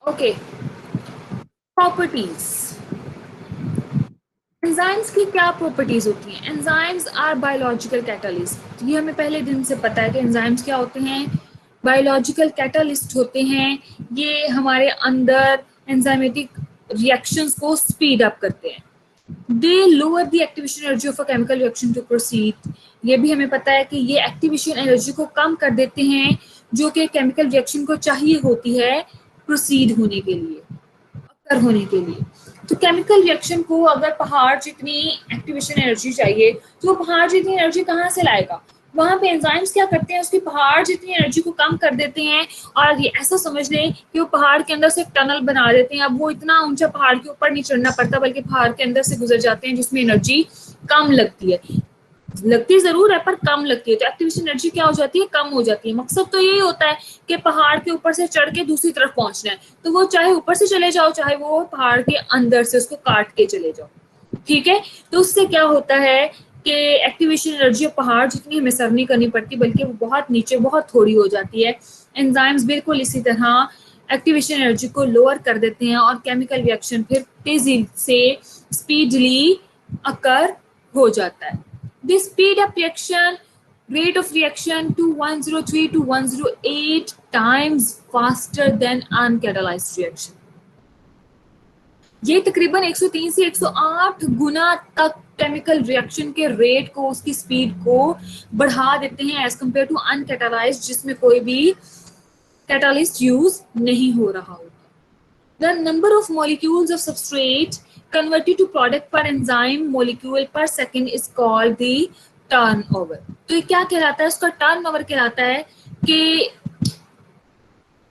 Okay, properties. Enzymes की क्या properties होती हैं? Enzymes are biological catalyst. ये हमें पहले दिन से पता है कि एंजाइम्स क्या होते हैं, बायोलॉजिकल कैटालिस्ट होते हैं। ये हमारे अंदर एंजाइमेटिक रिएक्शंस को स्पीड अप करते हैं। They lower the activation energy of a chemical reaction to proceed. ये भी हमें पता है कि ये एक्टिवेशन एनर्जी को कम कर देते हैं जो कि केमिकल रिएक्शन को चाहिए होती है प्रोसीड होने के लिए, अक्कर होने के लिए। तो केमिकल रिएक्शन को अगर पहाड़ जितनी एक्टिवेशन एनर्जी चाहिए तो वो पहाड़ जितनी एनर्जी कहाँ से लाएगा? वहां पे एंजाइम्स क्या करते हैं, उसकी पहाड़ जितनी एनर्जी को कम कर देते हैं और ये ऐसा समझ लें कि वो पहाड़ के अंदर से एक टनल बना देते हैं। अब वो इतना ऊंचा पहाड़ के ऊपर नहीं चढ़ना पड़ता बल्कि पहाड़ के अंदर से गुजर जाते हैं जिसमें एनर्जी कम लगती है। लगती जरूर है पर कम लगती है, तो एक्टिवेशन एनर्जी क्या हो जाती है, कम हो जाती है। मकसद तो यही होता है कि पहाड़ के ऊपर से चढ़ के दूसरी तरफ पहुंचना है, तो वो चाहे ऊपर से चले जाओ चाहे वो पहाड़ के अंदर से उसको काट के चले जाओ। ठीक है, तो उससे क्या होता है कि एक्टिवेशन एनर्जी पहाड़ जितनी हमें सर्व नहीं करनी पड़ती बल्कि वो बहुत नीचे बहुत थोड़ी हो जाती है। एंजाइम्स बिल्कुल इसी तरह एक्टिवेशन एनर्जी को लोअर कर देते हैं और केमिकल रिएक्शन फिर तेजी से स्पीडली अकर हो जाता है। They speed up reaction rate of reaction to 103 to 108 times faster than uncatalyzed reaction. ये तकरीबन 103 से 108 गुना तक केमिकल रिएक्शन के रेट को, उसकी स्पीड को बढ़ा देते हैं एज कम्पेयर टू अनकैटालाइज्ड जिसमें कोई भी कैटालिस्ट यूज नहीं हो रहा होता। The number of molecules of substrate converted to product per enzyme molecule per second is called the turnover. तो ये क्या कहलाता है? उसका टर्नओवर कहलाता है कि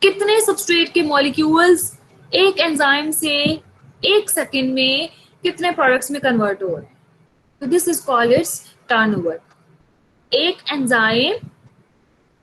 कितने सबस्ट्रेट के मॉलिक्यूल्स एक एंजाइम से एक सेकंड में कितने प्रोडक्ट्स में कन्वर्ट हो रहे हैं। तो this is called its turnover. एक एंजाइम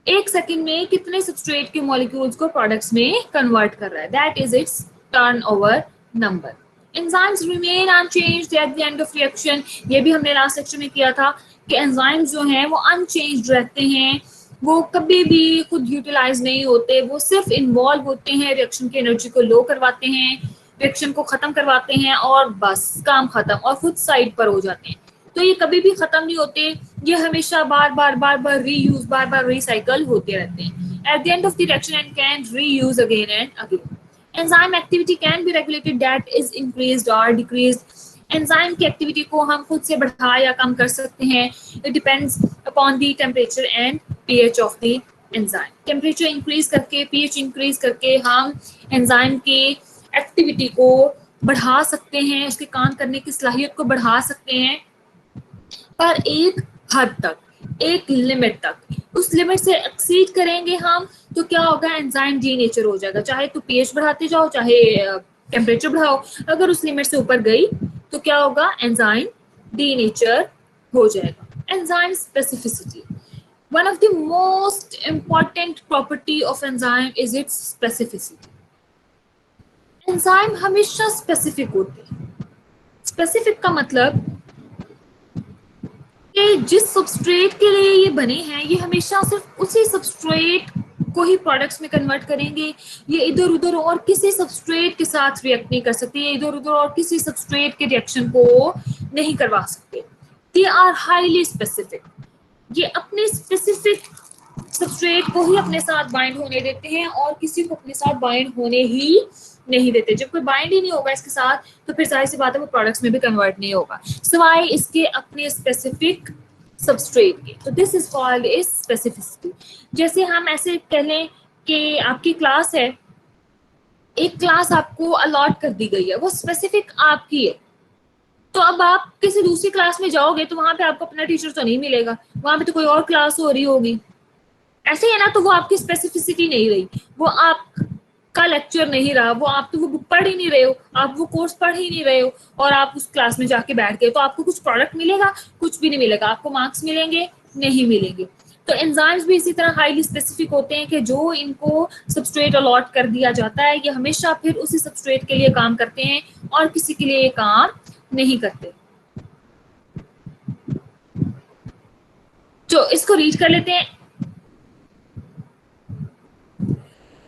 एक सेकंड में कितने सबस्ट्रेट के मॉलिक्यूल्स को प्रोडक्ट्स में कन्वर्ट कर रहा है, that is it's turnover number. Enzymes remain unchanged at the end of reaction. ये भी हमने लास्ट लेक्चर में किया था कि एंजाइम्स जो हैं वो अनचेंज्ड रहते हैं, वो कभी भी खुद यूटिलाइज नहीं होते, वो सिर्फ इन्वॉल्व होते हैं, रिएक्शन की एनर्जी को लो करवाते हैं, रिएक्शन को खत्म करवाते हैं और बस काम खत्म और खुद साइड पर हो जाते हैं। तो ये कभी भी खत्म नहीं होते, ये हमेशा बार बार रीयूज, बार बार रिसाइकल होते रहते हैं at the end of the reaction and can reuse again and again. Enzyme activity can be regulated that is increased और डिक्रीज्ड। एंजाइम की एक्टिविटी को हम खुद से बढ़ा या कम कर सकते हैं। It depends upon the temperature and pH of the enzyme. Temperature increase करके, पीएच इंक्रीज करके हम एंजाइम की एक्टिविटी को बढ़ा सकते हैं, उसके काम करने की सलाहियत को बढ़ा सकते हैं, पर एक हद तक, एक लिमिट तक। उस लिमिट से एक्सीड करेंगे हम तो क्या होगा, एंजाइम डी नेचर हो जाएगा। चाहे तो पीएच बढ़ाते जाओ चाहे टेम्परेचर बढ़ाओ, अगर उस लिमिट से ऊपर गई तो क्या होगा, एंजाइम डी नेचर हो जाएगा। Enzyme specificity, one of the most important property of enzyme is its specificity. Enzyme हमेशा स्पेसिफिक होते हैं। स्पेसिफिक का मतलब कि जिस सबस्ट्रेट के लिए ये बने हैं ये हमेशा सिर्फ उसी सबस्ट्रेट को ही प्रोडक्ट्स में कन्वर्ट करेंगे। ये इधर उधर और किसी सबस्ट्रेट के साथ रिएक्ट नहीं कर सकते, ये इधर उधर और किसी सबस्ट्रेट के रिएक्शन को नहीं करवा सकते। They are highly specific. ये अपने स्पेसिफिक सबस्ट्रेट को ही अपने साथ बाइंड होने देते हैं और किसी को अपने साथ बाइंड होने ही नहीं देते। जब कोई बाइंड ही नहीं होगा इसके साथ तो फिर जाहिर सी बात है वो प्रोडक्ट्स में भी कन्वर्ट नहीं होगा सिवाय इसके अपने स्पेसिफिक सबस्ट्रेट के। तो this is called is specificity. जैसे हम ऐसे कह लें कि आपकी क्लास है, एक क्लास आपको अलॉट कर दी गई है, वो स्पेसिफिक आपकी है। तो अब आप किसी दूसरी क्लास में जाओगे तो वहां पे आपको अपना टीचर तो नहीं मिलेगा, वहां पे तो कोई और क्लास हो रही होगी, ऐसे ही है ना। तो वो आपकी स्पेसिफिसिटी नहीं रही, वो आपका लेक्चर नहीं रहा, वो आप तो वो बुक पढ़ ही नहीं रहे हो, आप वो कोर्स पढ़ ही नहीं रहे हो और आप उस क्लास में जाके बैठ गए, तो आपको कुछ प्रोडक्ट मिलेगा, कुछ भी नहीं मिलेगा, आपको मार्क्स मिलेंगे नहीं मिलेंगे। तो एंजाइम्स भी इसी तरह हाईली स्पेसिफिक होते हैं कि जो इनको सबस्ट्रेट अलॉट कर दिया जाता है ये हमेशा फिर उसी सबस्ट्रेट के लिए काम करते हैं और किसी के लिए काम नहीं करते। तो इसको रीड कर लेते हैं।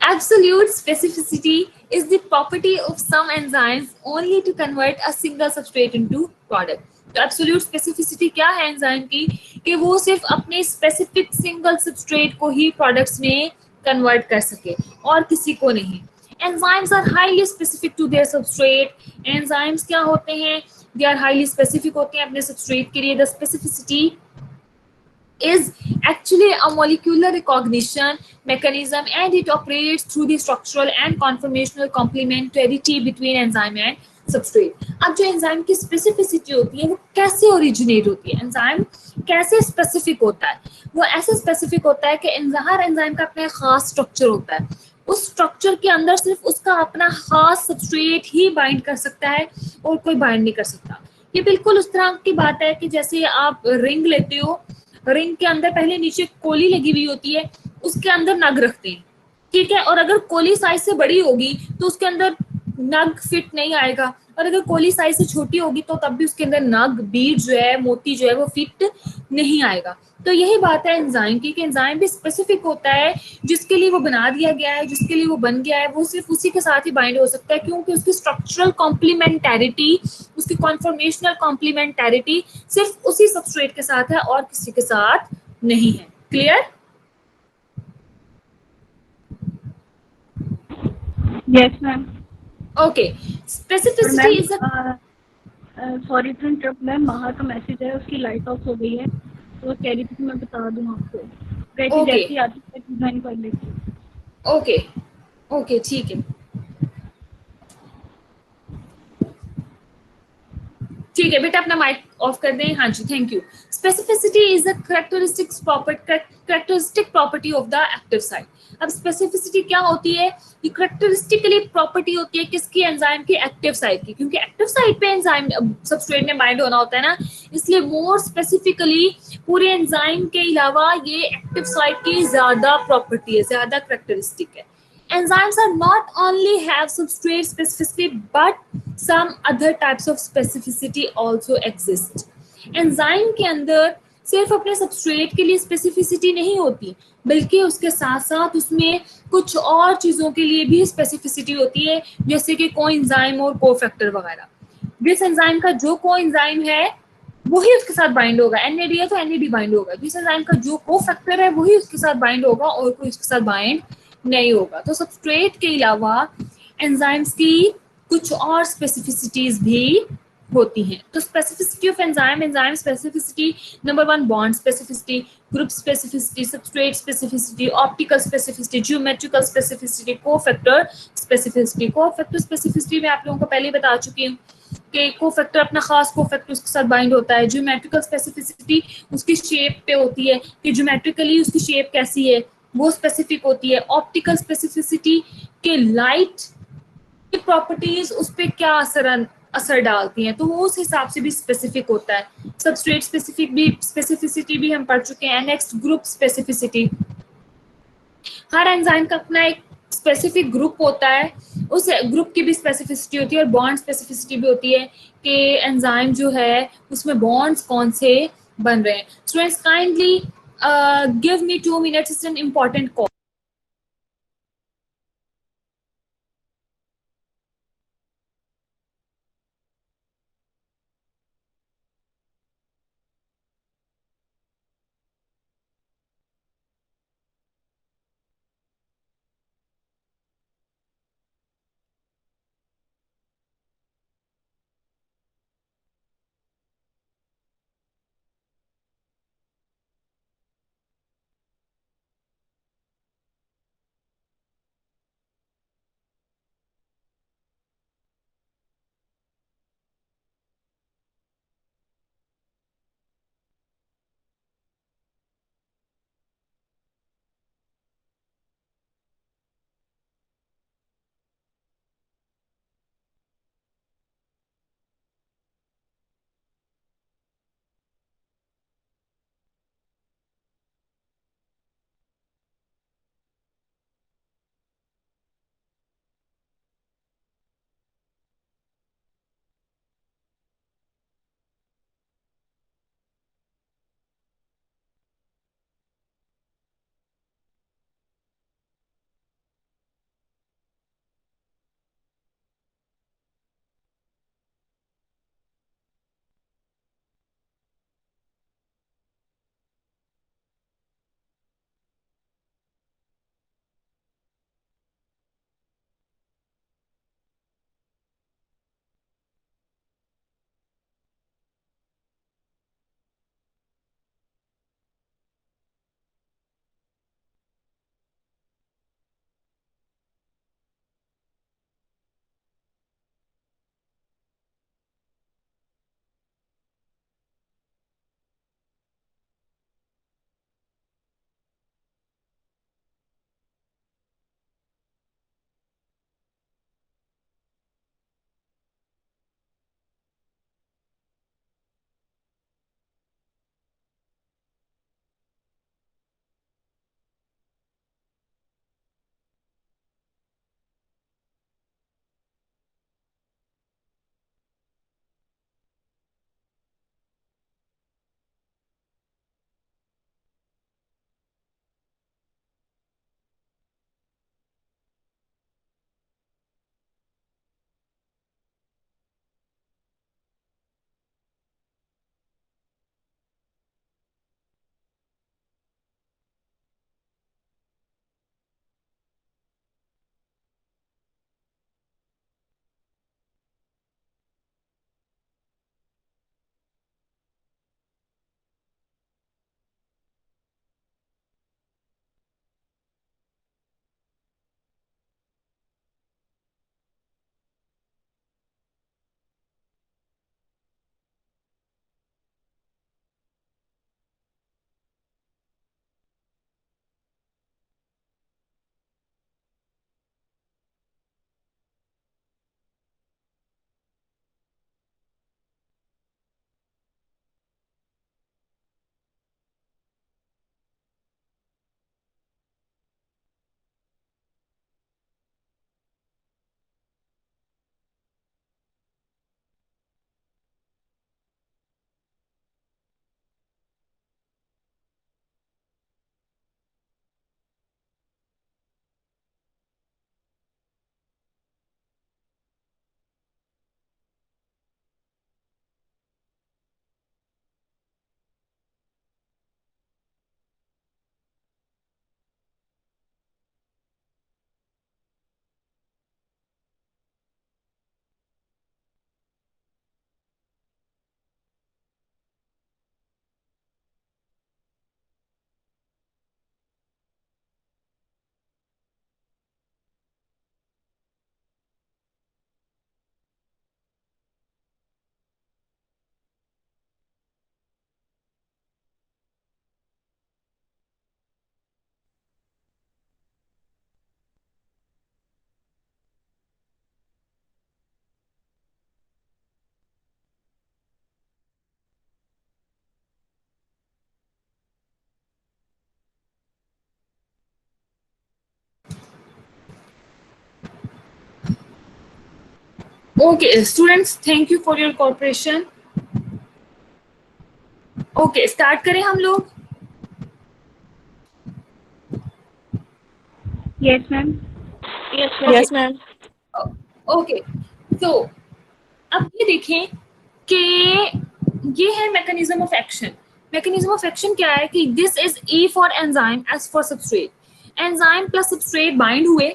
Absolute specificity is the property of some enzymes only to convert a single substrate into product. तो एब्सोल्यूट स्पेसिफिसिटी क्या है एंजाइम की कि वो सिर्फ अपने स्पेसिफिक सिंगल सबस्ट्रेट को ही प्रोडक्ट्स में कन्वर्ट कर सके और किसी को नहीं. Enzymes are highly specific to their substrate. Enzymes क्या होते हैं? दे आर हाईली स्पेसिफिक होते हैं अपने सबस्ट्रेट के लिए. The specificity is actually a molecular recognition mechanism, and it operates through the structural and conformational complementarity between enzyme and substrate. अब जो एंजाइम की स्पेसिफिसिटी होती है वो कैसे ओरिजिनेट होती है? एंजाइम कैसे स्पेसिफिक होता है? वो ऐसे स्पेसिफिक होता है कि हर एंजाइम का अपना खास स्ट्रक्चर होता है. उस स्ट्रक्चर के अंदर सिर्फ उसका अपना खास सबस्ट्रेट ही बाइंड कर सकता है और कोई बाइंड नहीं कर सकता. ये बिल्कुल उस तरह की बात है कि जैसे आप रिंग लेते हो, रिंग के अंदर पहले नीचे कोली लगी हुई होती है, उसके अंदर नग रखते हैं, ठीक है. और अगर कोली साइज से बड़ी होगी तो उसके अंदर नग फिट नहीं आएगा, और अगर कोली साइज से छोटी होगी तो तब भी उसके अंदर नग, बीड जो है, मोती जो है वो फिट नहीं आएगा. तो यही बात है एंजाइम की कि एंजाइम भी स्पेसिफिक होता है. जिसके लिए वो बना दिया गया है, जिसके लिए वो बन गया है, वो सिर्फ उसी के साथ ही बाइंड हो सकता है, क्योंकि उसकी स्ट्रक्चरल कॉम्प्लीमेंटैरिटी, उसकी कॉन्फॉर्मेशनल कॉम्प्लीमेंटैरिटी सिर्फ उसी सबस्ट्रेट के साथ है और किसी के साथ नहीं है. क्लियर? Yes ma'am. ओके. और specificity ma'am is a sorry to interrupt ma'am, बाहर का मैसेज है, उसकी लाइट ऑफ हो गई है, तो वो कह रही थी कि मैं बता दूं आपको. कहती थी ओके जैसे ही आती है डिजाइन कर लेती हूँ. ओके ओके ठीक है, ठीक है बेटा, अपना माइक ऑफ कर दें. हाँ जी, thank you. Specificity is a characteristic property of the active site. अब स्पेसिफिसिटी क्या होती है? ये करेक्टरिस्टिकली प्रॉपर्टी होती है किसकी? एंजाइम की एक्टिव साइट की. क्योंकि एक्टिव साइट पे एंजाइम सबस्ट्रेट में बाइंड होना होता है ना, इसलिए मोर स्पेसिफिकली पूरे एंजाइम के अलावा ये एक्टिव साइट की ज्यादा प्रॉपर्टी है, ज्यादा करेक्टरिस्टिक है. Enzymes are not only have substrate specificity, but some other types of specificity also exist. Enzyme के अंदर सिर्फ अपने सबस्ट्रेट के लिए स्पेसिफिसिटी नहीं होती, बल्कि उसके साथ साथ उसमें कुछ और चीजों के लिए भी स्पेसिफिसिटी होती है, जैसे कि कोएंजाइम और कोफैक्टर वगैरह. जिस एंजाइम का जो कोएंजाइम है वही उसके साथ बाइंड होगा. एनएडी है तो एनएडी बाइंड होगा. जिस एंजाइम का जो कोफैक्टर है वही उसके साथ बाइंड होगा और कोई उसके साथ बाइंड नहीं होगा. तो सबस्ट्रेट के अलावा एंजाइम्स की कुछ और स्पेसिफिसिटीज भी होती हैं. तो specificity of enzyme, enzyme specificity, number 1 bond specificity, group specificity, substrate specificity, optical specificity, geometrical specificity, cofactor specificity. Cofactor specificity में आप लोगों को पहले ही बता चुकी हूँ कि कोफैक्टर अपना खास कोफैक्टर उसके साथ बाइंड होता है. ज्योमेट्रिकल स्पेसिफिसिटी उसकी शेप पे होती है कि ज्योमेट्रिकली उसकी शेप कैसी है, वो स्पेसिफिक होती है. ऑप्टिकल स्पेसिफिसिटी के लाइट की प्रॉपर्टीज उस पर क्या असर डालती हैं, तो वो उस हिसाब से भी स्पेसिफिक होता है. सबस्ट्रेट स्पेसिफिसिटी भी हम पढ़ चुके हैं. Next group specificity. हर एंजाइम का अपना एक स्पेसिफिक ग्रुप होता है, उस ग्रुप की भी स्पेसिफिसिटी होती है. और बॉन्ड स्पेसिफिसिटी भी होती है कि एंजाइम जो है उसमें बॉन्ड्स कौन से बन रहे हैं. Students kindly give me 2 minutes, it's an important call. Okay students, thank you for your cooperation. Okay start करें हम लोग। Yes ma'am. Okay yes ma'am. Okay, तो अब ये देखें कि ये है mechanism of action. Mechanism of action क्या है कि this is E for enzyme, S for substrate. Enzyme plus substrate bind हुए,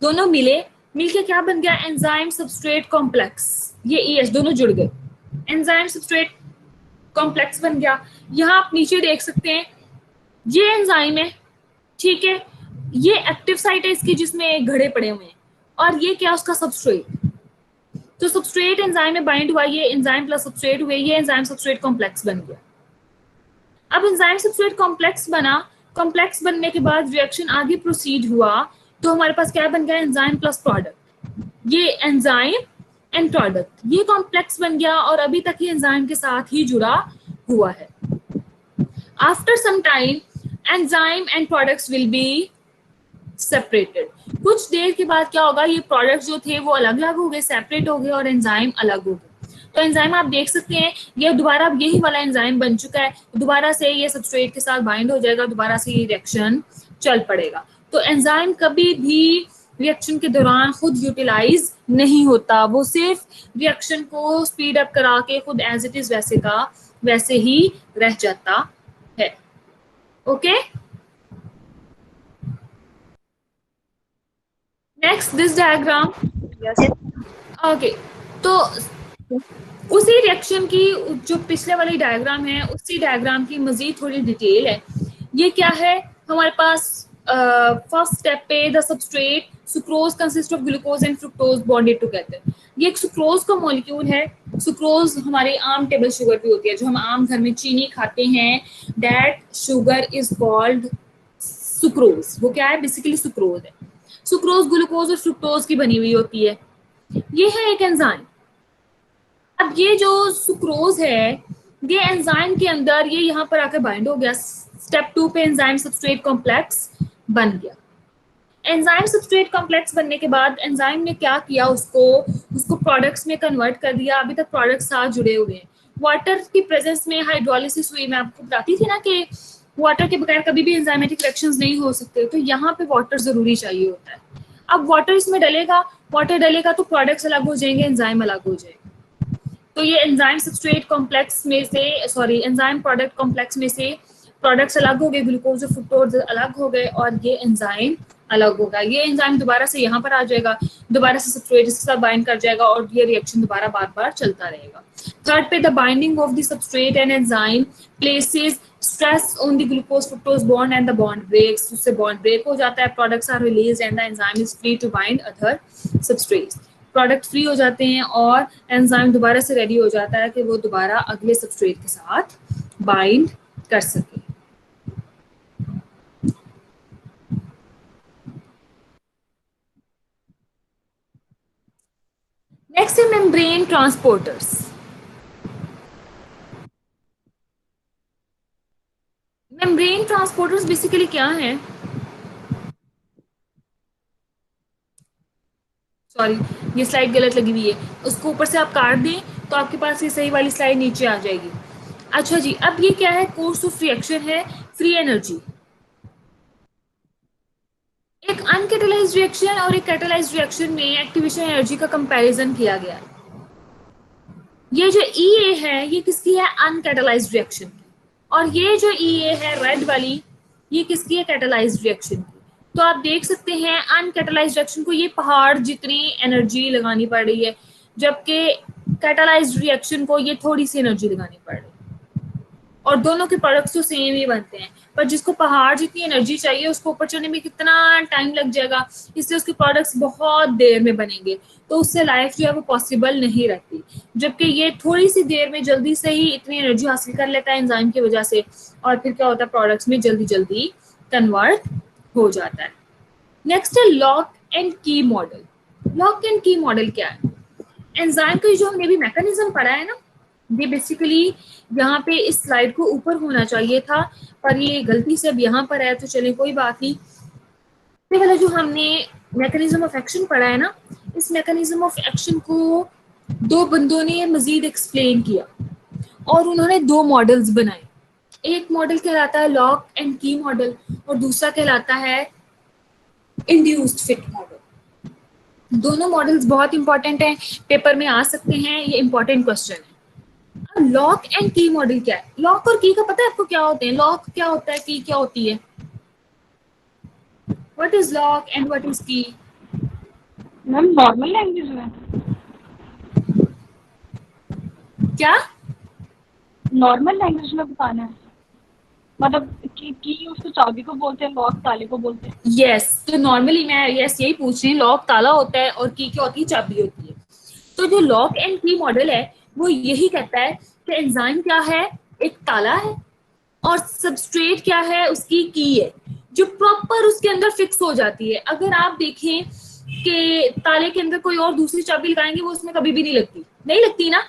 दोनों मिले, मिलके क्या बन गया, एंजाइम सबस्ट्रेट कॉम्प्लेक्स। ये ई एस दोनों जुड़ गए, एंजाइम सबस्ट्रेट कॉम्प्लेक्स बन गया। यहाँ आप नीचे देख सकते हैं, ये एंजाइम है, ठीक है, ये एक्टिव साइट है इसकी जिसमें घड़े पड़े हुए हैं, और ये क्या उसका सबस्ट्रेट। तो सबस्ट्रेट एंजाइम में बाइंड हुआ, ये एंजाइम प्लस सबस्ट्रेट हुए, ये एंजाइम सबस्ट्रेट कॉम्प्लेक्स बन गया। अब एंजाइम सबस्ट्रेट कॉम्प्लेक्स बना, कॉम्प्लेक्स बनने के बाद रिएक्शन आगे प्रोसीड हुआ, तो हमारे पास क्या बन गया, एंजाइम प्लस प्रोडक्ट। ये एंजाइम एंड प्रोडक्ट, ये कॉम्प्लेक्स बन गया और अभी तक ये एंजाइम के साथ ही जुड़ा हुआ है। After some time enzyme and products will be separated. कुछ देर के बाद क्या होगा, ये प्रोडक्ट्स जो थे वो अलग अलग हो गए, सेपरेट हो गए, और एंजाइम अलग हो गए। तो एंजाइम आप देख सकते हैं, ये दोबारा यही वाला एंजाइम बन चुका है, दोबारा से ये सबस्ट्रेट के साथ बाइंड हो जाएगा, दोबारा से ये रिएक्शन चल पड़ेगा। तो एंजाइम कभी भी रिएक्शन के दौरान खुद यूटिलाइज नहीं होता, वो सिर्फ रिएक्शन को स्पीड अप करा के खुद एज इट इज वैसे का वैसे ही रह जाता है। Okay, next this diagram. Yes. Okay, तो उसी रिएक्शन की जो पिछले वाली डायग्राम है, उसी डायग्राम की मजीद थोड़ी डिटेल है। ये क्या है, हमारे पास फर्स्ट स्टेप पे the substrate sucrose consist of glucose and fructose bonded together. ये एक सुक्रोज का मॉलिक्यूल है। सुक्रोज हमारी आम टेबल शुगर भी होती है, जो हम आम घर में चीनी खाते हैं, that sugar is called sucrose. वो क्या है, बेसिकली सुक्रोज है। सुक्रोज ग्लूकोज और फ्रुक्टोज की बनी हुई होती है। ये है एक एंजाइम। अब ये जो सुक्रोज है, ये एंजाइम के अंदर ये यहाँ पर आकर बाइंड हो गया। स्टेप 2 पे एंजाइम सबस्ट्रेट कॉम्प्लेक्स बन गया। एंजाइम सबस्ट्रेट कॉम्प्लेक्स बनने के बाद एंजाइम ने क्या किया, उसको प्रोडक्ट्स में कन्वर्ट कर दिया। अभी तक प्रोडक्ट्स साथ जुड़े हुए हैं। वाटर की प्रेजेंस में हाइड्रोलिसिस हुई, मैं आपको बताती थी ना कि वाटर के बगैर कभी भी एंजाइमेटिक रिएक्शंस नहीं हो सकते, तो यहाँ पे वाटर जरूरी चाहिए होता है। अब वाटर इसमें डलेगा, वाटर डलेगा तो प्रोडक्ट्स अलग हो जाएंगे, एंजाइम अलग हो जाएगा। तो ये एंजाइम सबस्ट्रेट कॉम्प्लेक्स में से, सॉरी, एंजाइम प्रोडक्ट कॉम्प्लेक्स में से प्रोडक्ट्स अलग हो गए, ग्लूकोज और फ्रुक्टोज अलग हो गए, और ये एंजाइम अलग होगा। ये एंजाइम दोबारा से यहाँ पर आ जाएगा, दोबारा से सबस्ट्रेट इसके साथ बाइंड कर जाएगा, और ये रिएक्शन दोबारा बार बार चलता रहेगा। थर्ड पे the binding of the substrate and enzyme places stress on the glucose fructose bond and the bond breaks. उससे बॉन्ड ब्रेक हो जाता है, products are release and the enzyme is free to bind other substrates. Product free हो जाते हैं और enzyme दोबारा से रेडी हो जाता है कि वो दोबारा अगले सबस्ट्रेट के साथ बाइंड कर सके। नेक्स्ट है membrane transporters. Membrane transporters basically क्या है, सॉरी ये स्लाइड गलत लगी हुई है, उसको ऊपर से आप काट दें तो आपके पास ये सही वाली स्लाइड नीचे आ जाएगी। अच्छा जी, अब ये क्या है, कोर्स ऑफ रिएक्शन है फ्री एनर्जी। एक अनकैटालाइज्ड रिएक्शन और एक कैटालाइज्ड रिएक्शन में एक्टिवेशन एनर्जी का कंपैरिजन किया गया। ये जो ई है ये किसकी है, अनकैटालाइज्ड रिएक्शन की, और ये जो ई है रेड वाली, ये किसकी है, कैटालाइज्ड रिएक्शन की। तो आप देख सकते हैं अनकैटालाइज्ड रिएक्शन को ये पहाड़ जितनी एनर्जी लगानी पड़ रही है, जबकि कैटालाइज्ड रिएक्शन को ये थोड़ी सी एनर्जी लगानी पड़ रही है, और दोनों के प्रोडक्ट्स तो सेम ही बनते हैं। पर जिसको पहाड़ जितनी एनर्जी चाहिए उसको ऊपर चढ़ने में कितना टाइम लग जाएगा, इससे उसके प्रोडक्ट्स बहुत देर में बनेंगे, तो उससे लाइफ जो है वो पॉसिबल नहीं रहती। जबकि ये थोड़ी सी देर में जल्दी से ही इतनी एनर्जी हासिल कर लेता है एंजाइम की वजह से, और फिर क्या होता है, प्रोडक्ट्स में जल्दी जल्दी कन्वर्ट हो जाता है। नेक्स्ट है लॉक एंड की मॉडल। लॉक एंड की मॉडल क्या है, एंजाइम का जो हमने अभी मैकेनिज्म पढ़ा है ना, ये बेसिकली यहाँ पे इस स्लाइड को ऊपर होना चाहिए था, पर ये गलती से अब यहाँ पर है, तो चले कोई बात नहीं। ये वाला जो हमने मैकेनिज्म ऑफ एक्शन पढ़ा है ना, इस मैकेनिज्म ऑफ एक्शन को दो बंदों ने मजीद एक्सप्लेन किया और उन्होंने दो मॉडल्स बनाए। एक मॉडल कहलाता है लॉक एंड की मॉडल और दूसरा कहलाता है इंड्यूस्ड फिट मॉडल। दोनों मॉडल्स बहुत इंपॉर्टेंट हैं, पेपर में आ सकते हैं, ये इंपॉर्टेंट क्वेश्चन है। अब लॉक एंड की मॉडल क्या है? लॉक और की का पता है आपको क्या होते हैं? लॉक क्या होता है, की क्या होती है? What is lock and what is की? मैम नॉर्मल लैंग्वेज में, क्या? नॉर्मल लैंग्वेज में बताना है, मतलब की उसको चाबी को बोलते हैं, लॉक ताले को बोलते हैं। यस, तो नॉर्मली मैं यस यही पूछ रही हूँ, लॉक ताला होता है और की क्या होती है? चाबी होती है। तो जो लॉक एंड की मॉडल है वो यही कहता है कि एंजाइम क्या है? एक ताला है और सबस्ट्रेट क्या है? उसकी की है जो प्रॉपर उसके अंदर फिक्स हो जाती है। अगर आप देखें कि ताले के अंदर कोई और दूसरी चाबी लगाएंगे वो उसमें कभी भी नहीं लगती, नहीं लगती ना।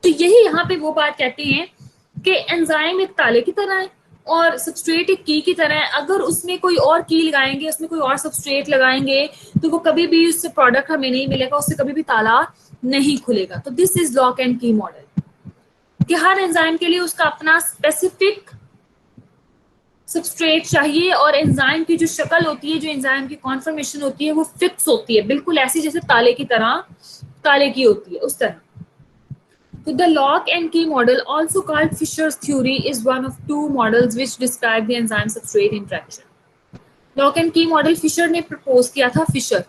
तो यही यहाँ पे वो बात कहते हैं कि एंजाइम एक ताले की तरह है और सबस्ट्रेट एक की तरह है। अगर उसमें कोई और की लगाएंगे, उसमें कोई और सबस्ट्रेट लगाएंगे तो वो कभी भी उससे प्रोडक्ट हमें नहीं मिलेगा, उससे कभी भी ताला नहीं खुलेगा। तो दिस इज लॉक एंड की मॉडल कि हर एंजाइम के लिए उसका अपना स्पेसिफिक सबस्ट्रेट चाहिए और एंजाइम की जो शक्ल होती है, जो एंजाइम की कॉन्फर्मेशन होती है वो फिक्स होती है, बिल्कुल ऐसी जैसे ताले की तरह, ताले की होती है उस तरह। So the lock and key model, also called Fisher's theory, is one of two models which describe the enzyme substrate interaction. Lock and की मॉडल फिशर ने प्रपोज किया था। फिशर,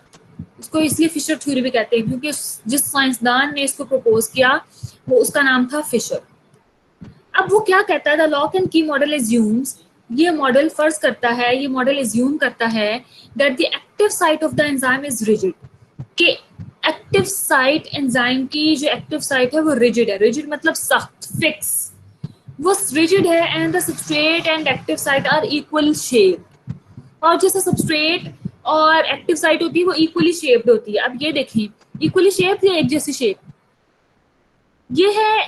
इसको इसलिए फिशर थ्योरी भी कहते हैं क्योंकि जिस साइंसदान ने इसको प्रपोज किया वो उसका नाम था फिशर। अब वो क्या कहता है? द लॉक एंड की मॉडल एज्यूम्स, ये मॉडल फर्ज करता है, ये मॉडल एज्यूम करता है that the active site of the enzyme is rigid, कि एक्टिव साइट, एंजाइम की जो एक्टिव साइट है वो रिजिड है। रिजिड मतलब सख्त, फिक्स, वो रिजिड है। And the substrate and active site are equal shape, और जैसे सबस्ट्रेट और एक्टिव साइट होती है वो इक्वली शेप्ड होती है। अब ये देखें, इक्वली शेप्ड या एक जैसी शेप, ये है,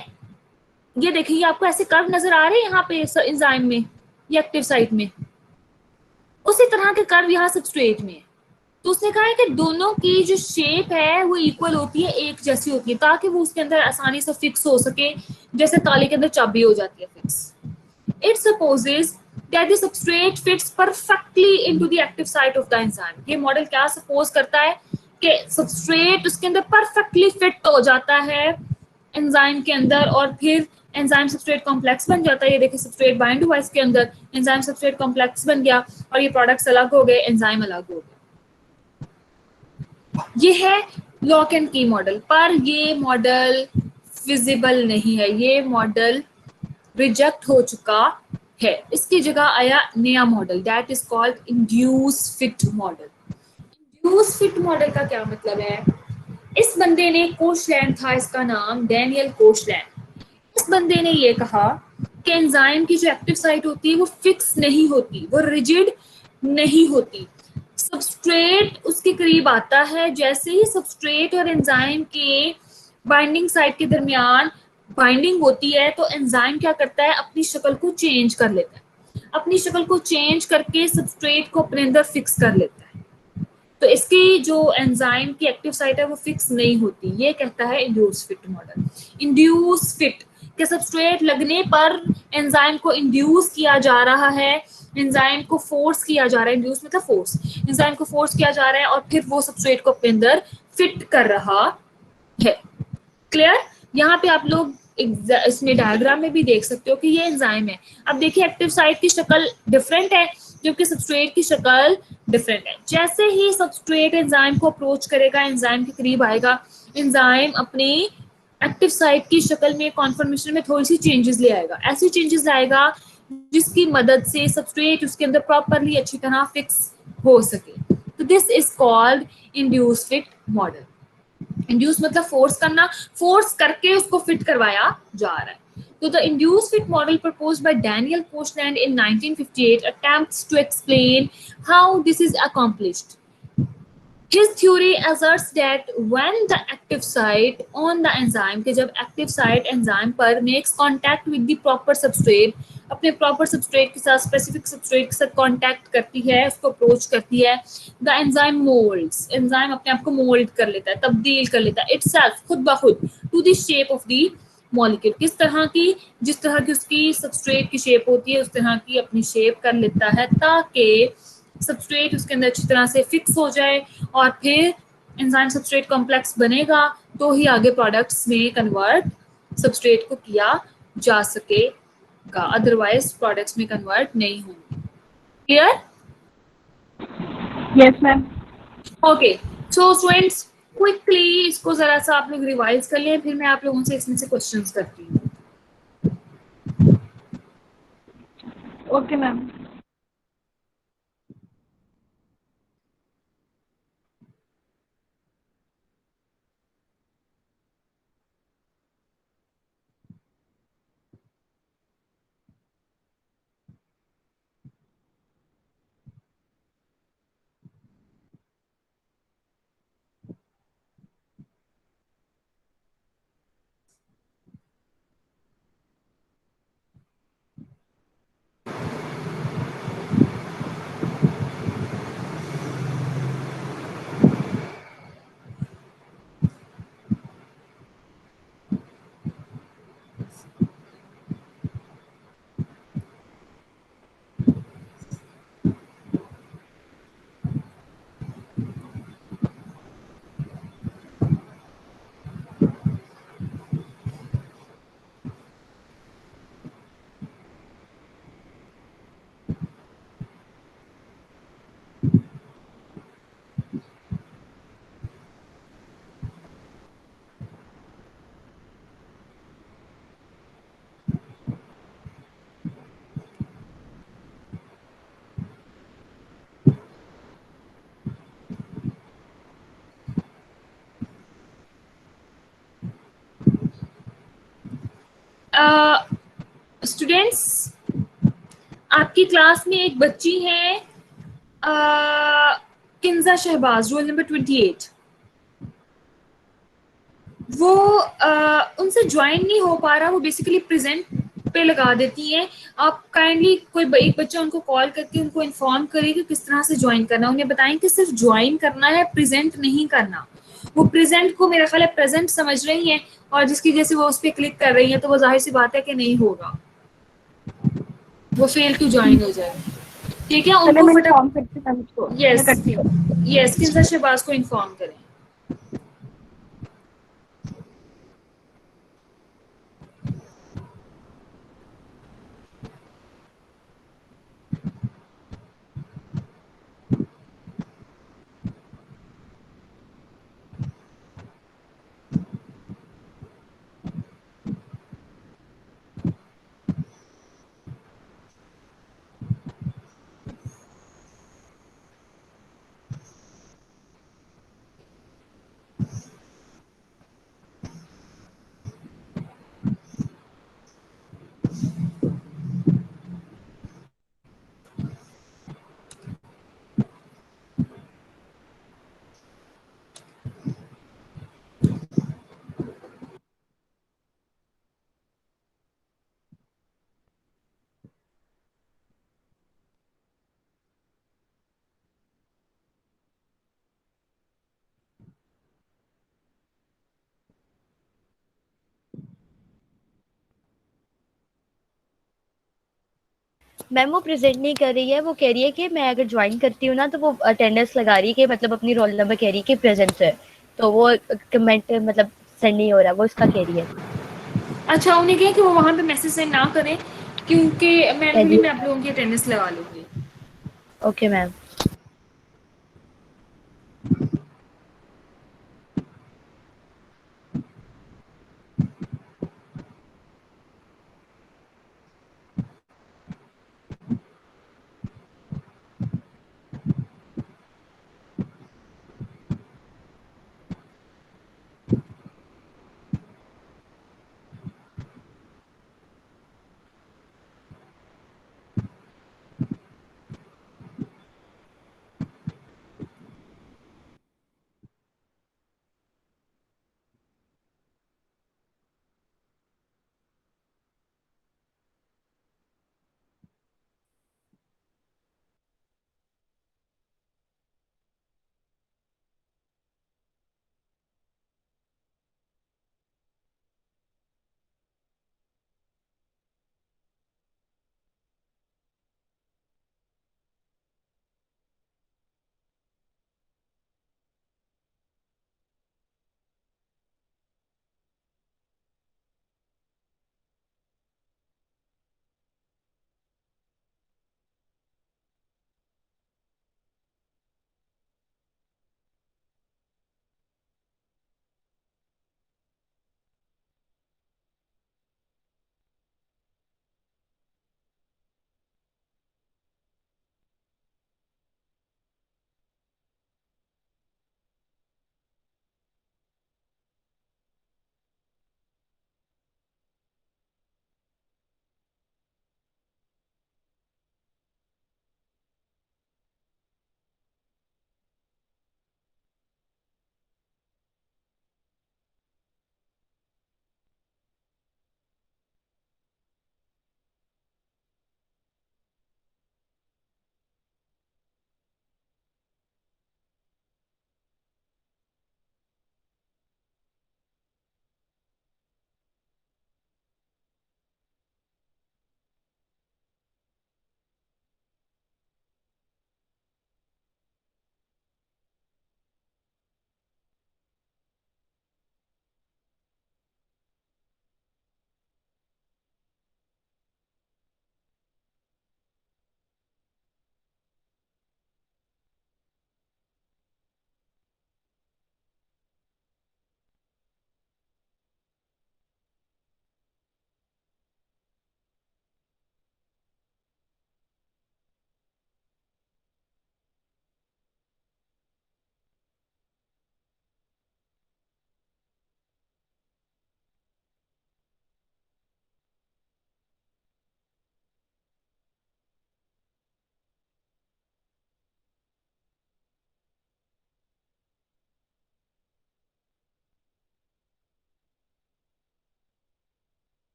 ये देखिए, ये आपको ऐसे कर्व नजर आ रहे हैं यहाँ पे एंजाइम में या एक्टिव साइट में, उसी तरह के कर्व यहाँ सबस्ट्रेट में है। तो उसने कहा है कि दोनों की जो शेप है वो इक्वल होती है, एक जैसी होती है, ताकि वो उसके अंदर आसानी से फिक्स हो सके, जैसे ताले के अंदर चाबी हो जाती है fix. It supposes that the substrate fits perfectly into the active site of the enzyme. ये मॉडल क्या सपोज करता है कि सबस्ट्रेट उसके अंदर परफेक्टली फिट हो जाता है एंजाइम के अंदर और फिर एंजाइम सबस्ट्रेट कॉम्प्लेक्स बन जाता है। ये देखिए, सबस्ट्रेट बाइंड हुआ इसके अंदर, एंजाइम सबस्ट्रेट कॉम्प्लेक्स बन गया और ये प्रोडक्ट्स अलग हो गए, एंजाइम अलग हो गए। ये है लॉक एंड की मॉडल, पर ये मॉडल फिजिबल नहीं है, ये मॉडल रिजेक्ट हो चुका है। इसकी जगह आया नया model, that is called induce fit model. Induce fit model का क्या मतलब है? इस बंदे ने, कोशलैंड था इसका नाम, डैनियल कोशलैंड। इस बंदे ने ये कहा कि एंजाइम की जो एक्टिव साइट होती है वो फिक्स नहीं होती, वो रिजिड नहीं होती। सबस्ट्रेट उसके करीब आता है, जैसे ही सबस्ट्रेट और एंजाइम के बाइंडिंग साइट के दरमियान बाइंडिंग होती है तो एंजाइम क्या करता है? अपनी शक्ल को चेंज कर लेता है, अपनी शक्ल को चेंज करके सबस्ट्रेट को अपने अंदर फिक्स कर लेता है। तो इसकी जो एंजाइम की एक्टिव साइट है वो फिक्स नहीं होती, ये कहता है induce fit model. Induce fit के सबस्ट्रेट लगने पर एंजाइम को इंड्यूस किया जा रहा है, एंजाइम को फोर्स किया जा रहा है, इंड्यूस मतलब फोर्स, एंजाइम को फोर्स किया जा रहा है और फिर वो सबस्ट्रेट को अपने अंदर फिट कर रहा है। क्लियर? यहाँ पे आप लोग इसमें डायग्राम में भी देख सकते हो कि ये एंजाइम है। अब देखिए, एक्टिव साइट की शक्ल डिफरेंट है जबकि सबस्ट्रेट की शक्ल डिफरेंट है। जैसे ही सबस्ट्रेट एंजाइम को अप्रोच करेगा, एंजाइम के करीब आएगा, एंजाइम अपनी एक्टिव साइट की शक्ल में, कॉन्फर्मेशन में थोड़ी सी चेंजेस ले आएगा, ऐसी चेंजेस लाएगा जिसकी मदद से सबस्ट्रेट उसके अंदर प्रॉपरली अच्छी तरह फिक्स हो सके। तो this is called induce fit model. Induce मतलब फोर्स करना, फोर्स करके उसको फिट करवाया जा रहा है। So the induced fit model proposed by Daniel Koshland in 1958 attempts to explain how this is accomplished. His theory asserts that when the active site on the enzyme, कि जब active site enzyme पर makes contact with the proper substrate, अपने proper substrate के साथ specific substrate के साथ contact करती है, उसको approach करती है, the enzyme molds, enzyme अपने आप को mold कर लेता है, तब्दील कर लेता है itself, खुद ब खुद, to the shape of the molecule, किस तरह की, जिस तरह की उसकी सबस्ट्रेट की शेप होती है उस तरह की अपनी शेप कर लेता है, ताकि सबस्ट्रेट उसके अंदर अच्छी तरह से फिक्स हो जाए और फिर एंजाइम सबस्ट्रेट कॉम्प्लेक्स बनेगा तो ही आगे प्रोडक्ट्स में कन्वर्ट सबस्ट्रेट को किया जा सकेगा, अदरवाइज प्रोडक्ट्स में कन्वर्ट नहीं होंगे। Clear? Yes ma'am. Okay, so students quickly इसको जरा सा आप लोग रिवाइज कर लें, फिर मैं आप लोगों से इसमें से क्वेश्चंस करती हूँ। Okay ma'am. स्टूडेंट्स आपकी क्लास में एक बच्ची है किंजा शहबाज, रोल नंबर 28। वो उनसे ज्वाइन नहीं हो पा रहा, वो बेसिकली प्रेजेंट पे लगा देती हैं। आप काइंडली कोई एक बच्चा उनको कॉल करके उनको इन्फॉर्म करिए कि किस तरह से ज्वाइन करना, उन्हें बताएं कि सिर्फ ज्वाइन करना है, प्रेजेंट नहीं करना। वो प्रेजेंट को मेरा ख्याल है प्रेजेंट समझ रही हैं और जिसकी जैसे वो उस पर क्लिक कर रही हैं तो वो जाहिर सी बात है कि नहीं होगा, वो फेल टू ज्वाइन हो जाए। ठीक है, चले उनको मैं फटाफट, इन्फॉर्म करती हूँ मैम उसको, मैं यस करती हूँ। यस किंजा शहबाज को इन्फॉर्म करें। मैम वो प्रेजेंट नहीं कर रही है, वो कह रही है कि मैं अगर ज्वाइन करती हूँ ना तो वो अटेंडेंस लगा रही है कि मतलब अपनी रोल नंबर कह रही है कि प्रेजेंट है, तो वो कमेंट मतलब सेंड नहीं हो रहा, वो इसका कह रही है। अच्छा, उन्हें कहें कि वो वहां पे मैसेज सेंड ना करें क्योंकि मैनुअली मैं कह आप लोगों की अटेंडेंस लगा लूंगी। Okay ma'am.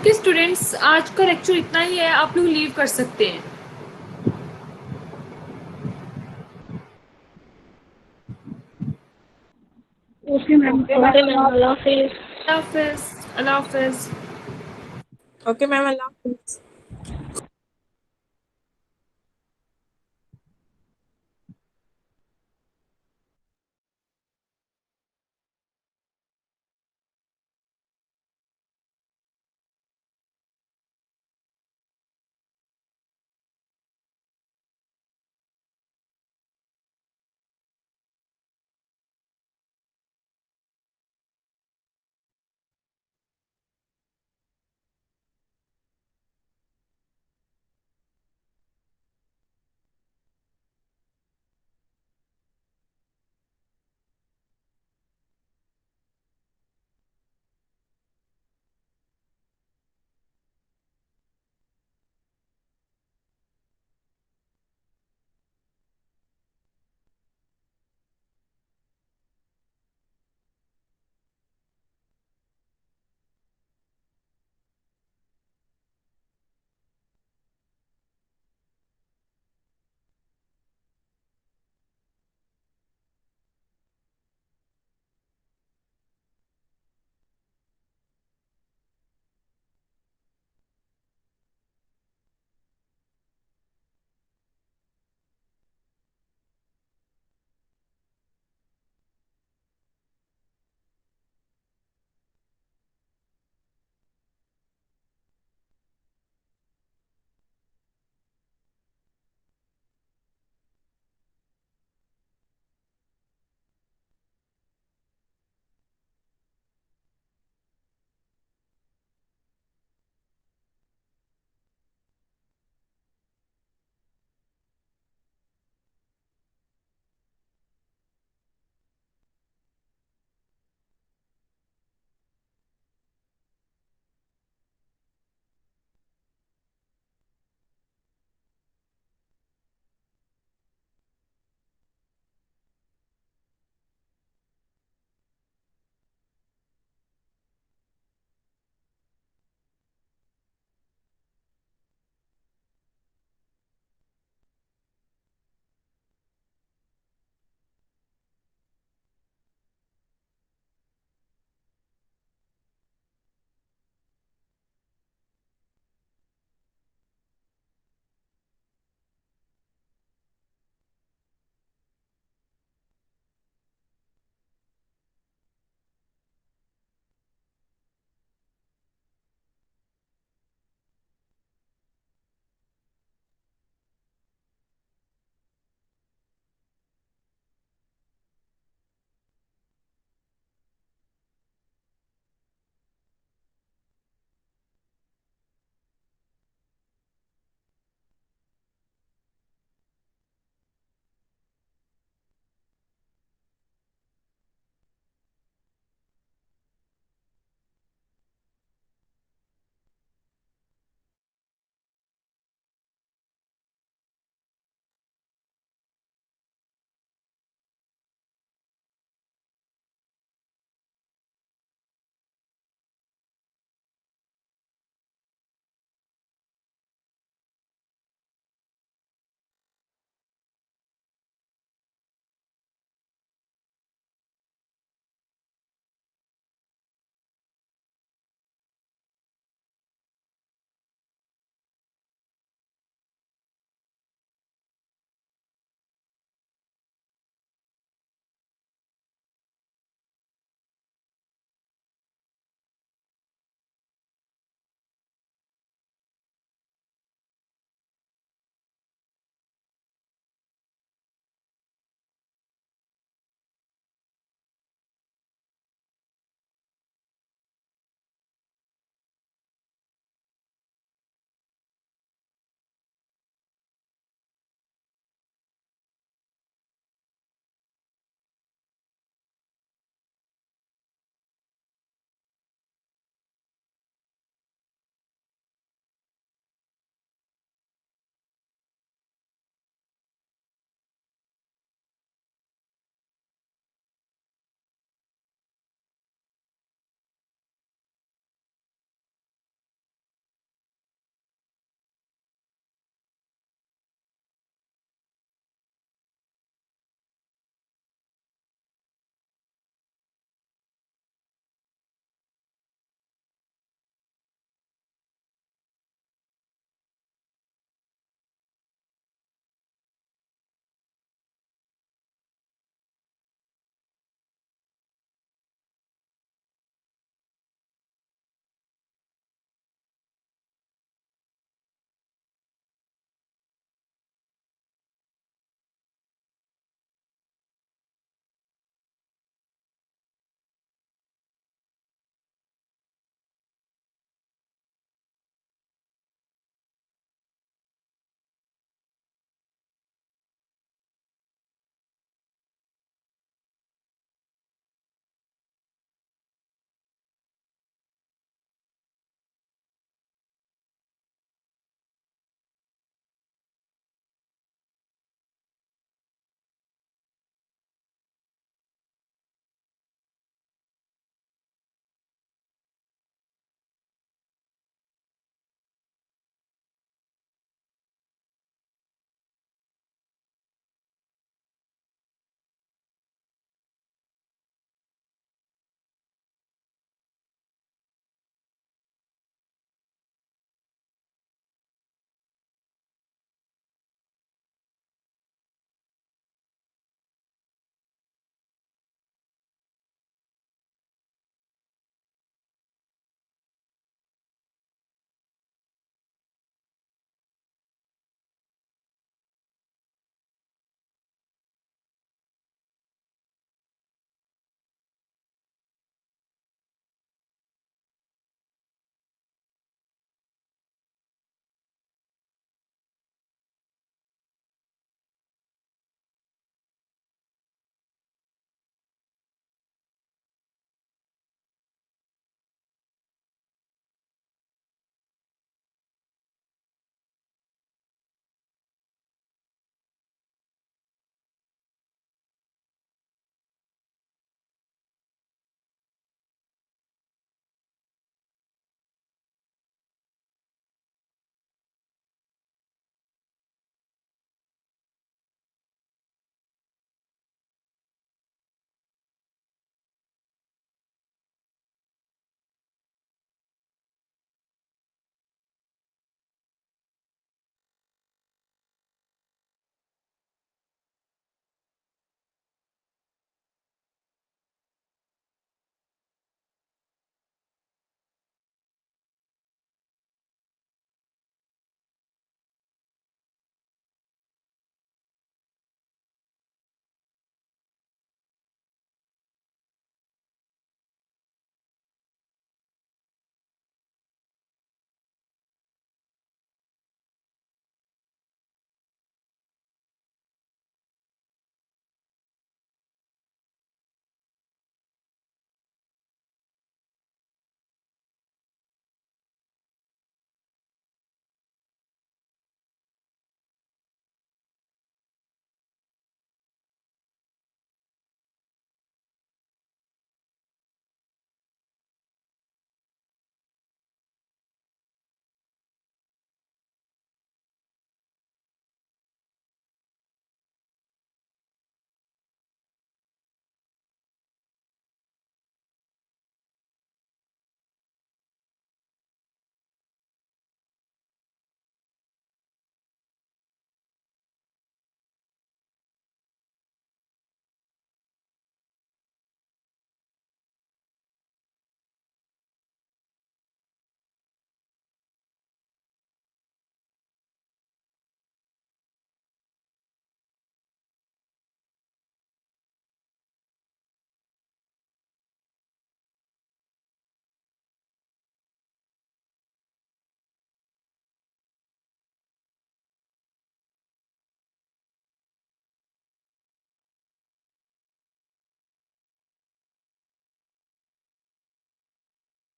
ओके स्टूडेंट्स, आज का लेक्चर इतना ही है, आप लोग लीव कर सकते हैं। ओके मैम, अल्लाह हाफिज़। अल्लाह हाफिज। अल्लाह हाफिज। ओके मैम, अल्लाह हाफिज़।